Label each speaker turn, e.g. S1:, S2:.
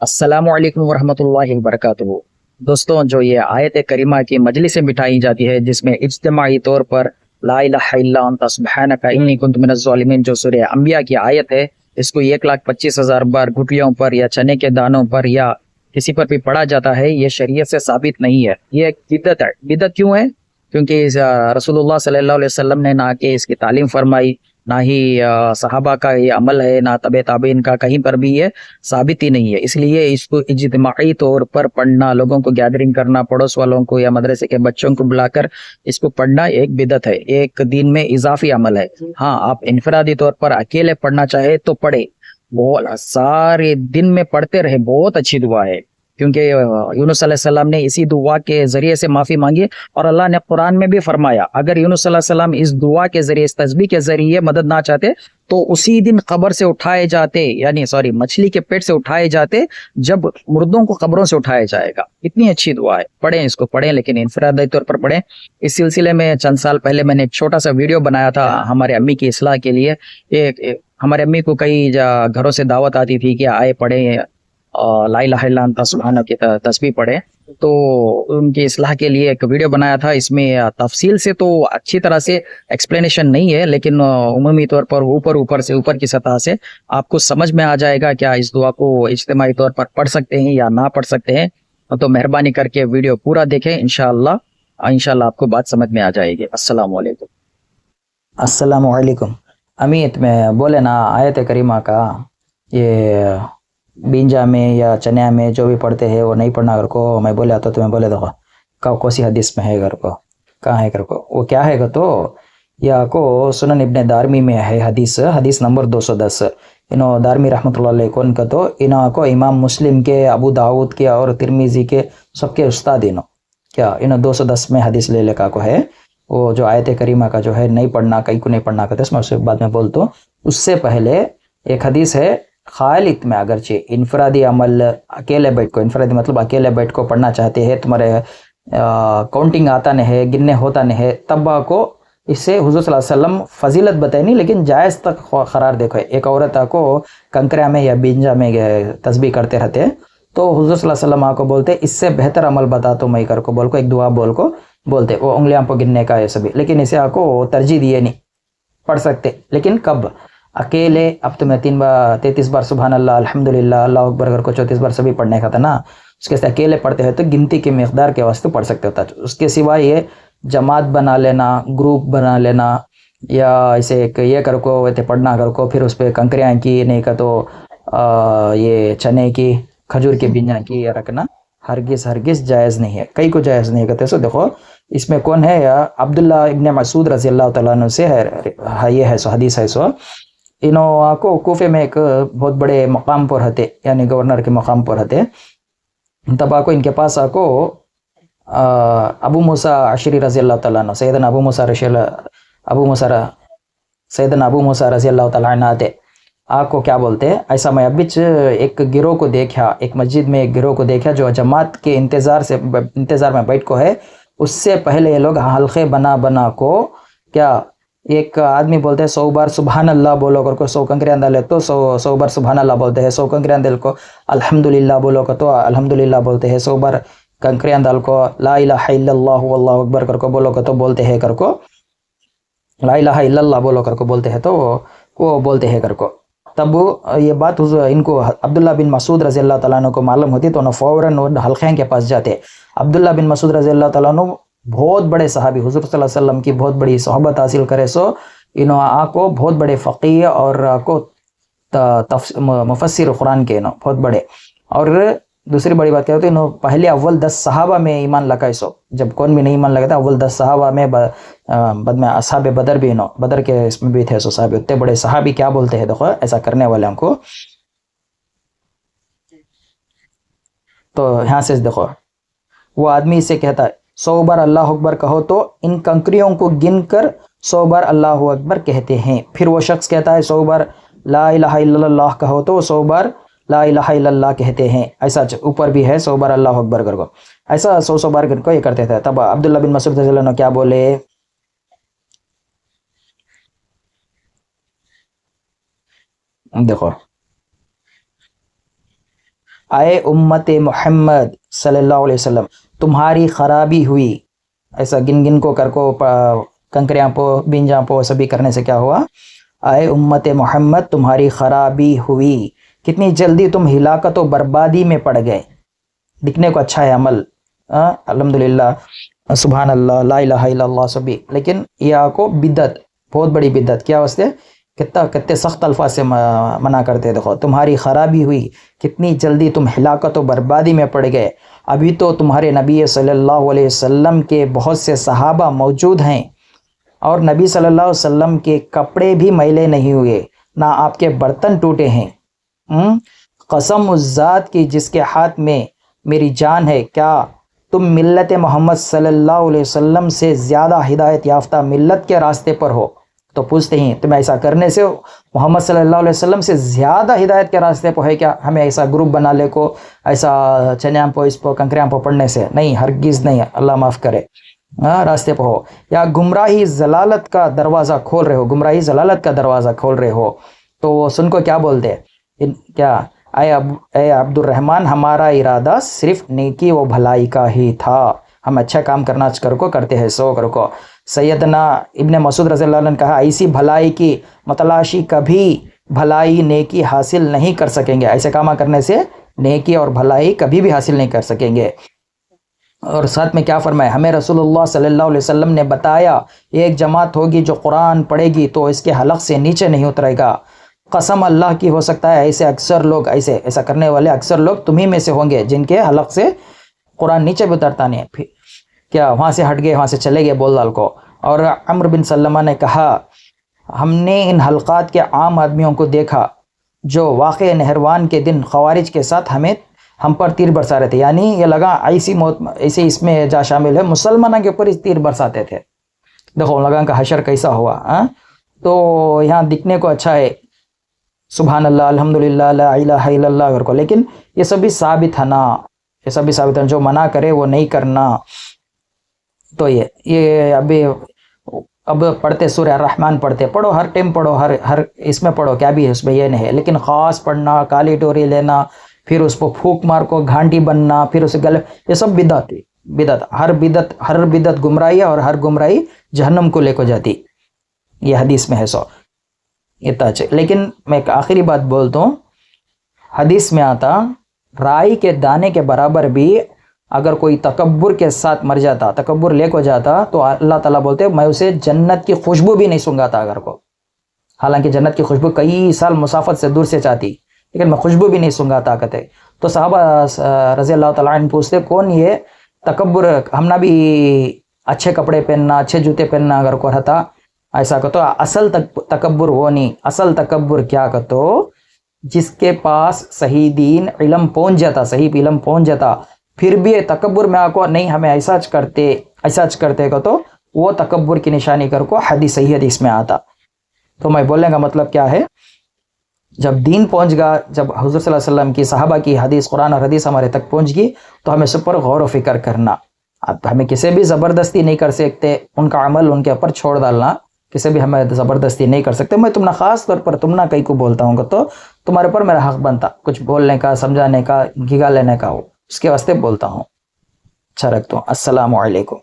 S1: अस्सलाम वालेकुम वरहमतुल्लाहि वबरकातुहू। दोस्तों, जो ये आयत करीमा की मजलिसें बिठाई जाती है जिसमें इज्तिमाई तौर पर ला इलाहा इल्ला अंता सुब्हानका इन्नी कुन्तु मिनज़ ज़ालिमीन जो सूरह अंबिया की आयत है, इसको 1,25,000 बार घुटलियों पर या चने के दानों पर या किसी पर भी पढ़ा जाता है, ये शरीयत से साबित नहीं है। ये एक बिदअत है। बिदअत क्यों है? क्योंकि रसूलुल्लाह सल्लल्लाहु अलैहि वसल्लम ने ना कि इसकी तालीम फरमाई, ना ही सहाबा का ये अमल है, ना तबे ताबीन का, कहीं पर भी ये साबित ही नहीं है। इसलिए इसको इज्तिमाई तौर पर पढ़ना, लोगों को गैदरिंग करना, पड़ोस वालों को या मदरसे के बच्चों को बुलाकर इसको पढ़ना एक बिदत है, एक दिन में इजाफी अमल है। हाँ, आप इनफरादी तौर पर अकेले पढ़ना चाहे तो पढ़े, बहुत सारे दिन में पढ़ते रहे, बहुत अच्छी दुआ है। क्योंकि यूनुस अलैहिस्सलाम ने इसी दुआ के जरिए से माफी मांगी और अल्लाह ने कुरान में भी फरमाया, अगर यूनुस अलैहिस्सलाम इस दुआ के जरिए, इस तस्बीह के जरिए मदद ना चाहते तो उसी दिन कब्र से उठाए जाते, यानी सॉरी, मछली के पेट से उठाए जाते, जब मुर्दों को कब्रों से उठाया जाएगा। इतनी अच्छी दुआ है, पढ़ें, इसको पढ़ें, लेकिन इनफरादी तौर पर पढ़ें। इस सिलसिले में चंद साल पहले मैंने एक छोटा सा वीडियो बनाया था हमारे अम्मी की इस्लाह के लिए। हमारे अम्मी को कई घरों से दावत आती थी कि आए पढ़ें, ला इलाहा इल्ला अंता सुब्हानक की तस्बीह पढ़ें। तो उनकी इस्लाह के लिए एक वीडियो बनाया था। इसमें तफसील से तो अच्छी तरह से एक्सप्लेनेशन नहीं है, लेकिन उमूमी तौर पर ऊपर की सतह से आपको समझ में आ जाएगा क्या इस दुआ को इज्तिमाई तौर पर पढ़ सकते हैं या ना पढ़ सकते हैं। तो मेहरबानी करके वीडियो पूरा देखें, इंशाअल्लाह आपको बात समझ में आ जाएगी। अस्सलाम वालेकुम।
S2: अस्सलाम वालेकुम। अमित में बोले ना, आयत करीमा का ये बींजा में या चनिया में जो भी पढ़ते हैं वो नहीं पढ़ना। घर को मैं बोले तो तुम्हें बोले दो कौन सी हदीस में है, घर को कहाँ है, घर को वो क्या है तो या को सुनन इब्ने दारमी में है हदीस नंबर 210। इनो दारमी रहमतुल्लाह अलैह कौन का तो इना को इमाम मुस्लिम के, अबू दाऊद के और तिरमिजी के सबके उस्ताद इनो क्या इनो 210 में हदीस ले लेका को है। वो जो आयत करीमा का जो है नहीं पढ़ना, कहीं को नहीं पढ़ना कहते, मैं उसके बाद में बोलता हूँ। उससे पहले एक हदीस है खालिद में, अगरचे इनफरादी अमल अकेले बैठ को, इनफरादी मतलब अकेले बैठ को पढ़ना चाहते हैं, तुम्हारे काउंटिंग आता नहीं है, गिनने होता नहीं है, तब को इससे हुजूर सल्लल्लाहु अलैहि वसल्लम फजीलत बताई नहीं, लेकिन जायज़ तक करार देखो। एक औरत को कंकरा में या बींजा में तस्बीह करते रहते हैं, तो हुजूर सल्लल्लाहु अलैहि वसल्लम को बोलते इससे बेहतर अमल बता तो मैं कर को बोल को एक दुआ बोल को बोलते, वो उंगलियां पर गिनने का है सभी, लेकिन इसे आपको तरजीह दिए नहीं, पढ़ सकते, लेकिन कब अकेले। अब तो मैं 33 बार सुबहान अल्लाह, अल्हम्दुलिल्लाह, अल्लाह अकबर अगर को 34 बार सभी पढ़ने का था ना, उसके साथ अकेले पढ़ते हैं तो गिनती के मिकदार के वास्ते पढ़ सकते होता। उसके सिवा ये जमात बना लेना, ग्रुप बना लेना, या इसे एक ये कर को वैसे पढ़ना कर को, फिर उस पर कंकरियाँ की नहीं का तो ये चने की, खजूर के बीजा की या रखना हरगिज़ जायज़ नहीं है, कई को जायज़ नहीं कहते। सो देखो इसमें कौन है, या अब्दुल्ला इब्ने मसूद रज़ी अल्लाह तआला अन्हु से है, ये है सो हदीस है। सो इन्हों को कूफे में एक बहुत बड़े मकाम पर रहते, यानी गवर्नर के मकाम पर रहते। तब आको इनके पास आको अबू मूसा अशरी रज़ी अल्लाह तआला अन्हु, सैयदना अबू मूसा रज़ी अल्लाह तआला अन्हु आते। आपको क्या बोलते हैं, ऐसा मैं अभी एक गिरोह को देखा, एक मस्जिद में एक गिरोह को देखा जो जमात के इंतज़ार में बैठ को है। उससे पहले ये लोग हल्के बना को क्या, एक आदमी बोलते हैं 100 बार सुबहान अल्लाह बोलो कर को, 100 कंकरे अंदर ले तो 100 बार सुबहान अल्लाह बोलते हैं, 100 कंकरे अंदर को अल्हम्दुलिल्लाह बोलो को तो अल्हम्दुलिल्लाह बोलते हैं, 100 बार कंकरे अंदर को ला इलाहा इल्लल्लाह वल्लाहु अकबर कर को बोलो को तो बोलते हैं कर को, ला इलाहा इल्लल्लाह बोलो कर को बोलते हैं तो वो बोलते हैं कर को। तब ये बात इनको अब्दुल्ला बिन मसूद रज़ी अल्लाह तआला अन्हु को मालूम होती, तो उन्होंने फ़ौरन हल्के के पास जाते। अब्दुल्ला बिन मसूद रज़ी अल्लाह तआला अन्हु बहुत बड़े सहाबी, हुजूर सल्लल्लाहु अलैहि वसल्लम की बहुत बड़ी सोहबत हासिल करे। सो इन्हों आको बहुत बड़े फ़क़ीह और आको मुफस्सिर कुरान के इन्हों बहुत बड़े। और दूसरी बड़ी बात क्या होती है, इन्हों पहले अव्वल 10 सहाबा में ईमान लगाए। सो जब कौन भी नहीं ईमान लगाता, अव्वल 10 सहाबा में बाद में असहाब बदर भी, इन्हों बदर के इसमें भी थे। सो साहब उतने बड़े सहाबी क्या बोलते हैं देखो ऐसा करने वाले को। तो यहाँ से देखो वो आदमी से कहता है 100 बार अल्लाह अकबर कहो तो इन कंकरियों को गिन कर 100 बार अल्लाह अकबर कहते हैं। फिर वो शख्स कहता है 100 बार ला इलाहा इल्लल्लाह कहो तो 100 बार ला इलाहा इल्लल्लाह कहते हैं। ऐसा ऊपर भी है 100 बार अल्लाह अकबर कर को, ऐसा 100 बार को ये करते थे। तब अब्दुल्ला बिन मसूद रज़ी अल्लाह अन्हु क्या बोले, देखो آئے امت محمد صلی اللہ علیہ وسلم تمہاری خرابی ہوئی. ایسا گن گن کو کر کو کنکریاں پو بینجاں پو سبھی کرنے سے کیا ہوا؟ آئے امت محمد تمہاری خرابی ہوئی. کتنی جلدی تم ہلاکت و بربادی میں پڑ گئے. دکھنے کو اچھا ہے عمل، الحمدللہ، سبحان اللہ، لا الہ الا اللہ سبھی، لیکن یہ آپ کو بدعت، بہت بڑی بدعت. کیا واسطے؟ کتنے سخت الفاظ سے منع کرتے. دیکھو تمہاری خرابی ہوئی، کتنی جلدی تم ہلاکت و بربادی میں پڑ گئے. ابھی تو تمہارے نبی صلی اللہ علیہ وسلم کے بہت سے صحابہ موجود ہیں اور نبی صلی اللہ علیہ وسلم کے کپڑے بھی میلے نہیں ہوئے، نہ آپ کے برتن ٹوٹے ہیں. قسم اس ذات کی جس کے ہاتھ میں میری جان ہے، کیا تم ملت محمد صلی اللہ علیہ وسلم سے زیادہ ہدایت یافتہ ملت کے راستے پر ہو؟ تو پوچھتے ہیں تمہیں ایسا کرنے سے محمد صلی اللہ علیہ وسلم سے زیادہ ہدایت کے راستے پر ہے کیا؟ ہمیں ایسا گروپ بنا لے کو ایسا چنیاں پو اس پو کنکریاں پو پڑھنے سے نہیں، ہرگز نہیں، اللہ معاف کرے. راستے پہ ہو یا گمراہی ضلالت کا دروازہ کھول رہے ہو، گمراہی ضلالت کا دروازہ کھول رہے ہو. تو وہ سن کو کیا بولتے کیا؟ اے عبد الرحمن، ہمارا ارادہ صرف نیکی و بھلائی کا ہی تھا، ہم اچھا کام کرنا کر کو کرتے ہیں سو کر کو. سیدنا ابن مسعود رضی اللہ عنہ نے کہا ایسی بھلائی کی متلاشی کبھی بھلائی نیکی حاصل نہیں کر سکیں گے. ایسے کام کرنے سے نیکی اور بھلائی کبھی بھی حاصل نہیں کر سکیں گے. اور ساتھ میں کیا فرمایا؟ ہمیں رسول اللہ صلی اللہ علیہ وسلم نے بتایا ایک جماعت ہوگی جو قرآن پڑھے گی تو اس کے حلق سے نیچے نہیں اترے گا. قسم اللہ کی، ہو سکتا ہے ایسے اکثر لوگ، ایسا کرنے والے اکثر لوگ تمہیں میں سے ہوں گے جن کے حلق سے قرآن نیچے بھی اترتا نہیں. پھر کیا وہاں سے ہٹ گئے، وہاں سے چلے گئے بول دال کو. اور عمرو بن سلمہ نے کہا ہم نے ان حلقات کے عام آدمیوں کو دیکھا جو واقع نہروان کے دن خوارج کے ساتھ ہم پر تیر برسا رہے تھے. یعنی یہ لگا ایسی موت، ایسے اس میں جا شامل ہے مسلمانوں کے اوپر اس تیر برساتے تھے. دیکھو لگا کا حشر کیسا ہوا. تو یہاں دکھنے کو اچھا ہے سبحان اللہ، الحمدللہ، لا الہ الا اللہ کو، لیکن یہ سب بھی ثابت ہے نا، یہ سب بھی ثابت ہے. جو منع کرے وہ نہیں کرنا. تو یہ اب پڑھتے سورہ الرحمن پڑھو، ہر ٹائم پڑھو، ہر اس میں پڑھو، کیا بھی ہے اس میں یہ نہیں ہے. لیکن خاص پڑھنا، کالی ٹوری لینا، پھر اس کو پھونک مار کو گھانٹی بننا، پھر اسے گلے، یہ سب بدعت ہے. ہر بدعت گمراہی ہے اور ہر گمراہی جہنم کو لے کو جاتی. یہ حدیث میں ہے. سو اتنا. لیکن میں ایک آخری بات بولتا ہوں، حدیث میں آتا رائی کے دانے کے برابر بھی اگر کوئی تکبر کے ساتھ مر جاتا، تکبر لے کو جاتا، تو اللہ تعالیٰ بولتے میں اسے جنت کی خوشبو بھی نہیں سونگاتا اگر کو. حالانکہ جنت کی خوشبو کئی سال مسافت سے دور سے چاہتی، لیکن میں خوشبو بھی نہیں سونگاتا کہتے. تو صحابہ رضی اللہ تعالیٰ عنہ پوچھتے کون یہ تکبر، ہم نہ بھی اچھے کپڑے پہننا، اچھے جوتے پہننا اگر کو رہتا ایسا کہتو. اصل تکبر وہ نہیں. اصل تکبر کیا کہتو؟ جس کے پاس صحیح دین علم پہنچ جاتا، صحیح علم پہنچ جاتا، پھر بھی تکبر میں آکو نہیں ہمیں ایسا کرتے کہتو، وہ تکبر کی نشانی کر کو صحیح حدیث میں آتا. تو میں بولنے کا مطلب کیا ہے، جب دین پہنچ گا، جب حضور صلی اللہ علیہ وسلم کی صحابہ کی حدیث، قرآن اور حدیث ہمارے تک پہنچ گئی، تو ہمیں سب پر غور و فکر کرنا. اب ہمیں کسی بھی زبردستی نہیں کر سکتے، ان کا عمل ان کے اوپر چھوڑ ڈالنا، کسی بھی ہمیں زبردستی نہیں کر سکتے. میں تمہیں خاص طور پر تم نہ کئی کو بولتا ہوں تو تمہارے پر میرا حق بنتا کچھ بولنے کا، سمجھانے کا، گھگا لینے کا ہو، اس کے واسطے بولتا ہوں. اچھا رکھتا ہوں. السلام علیکم.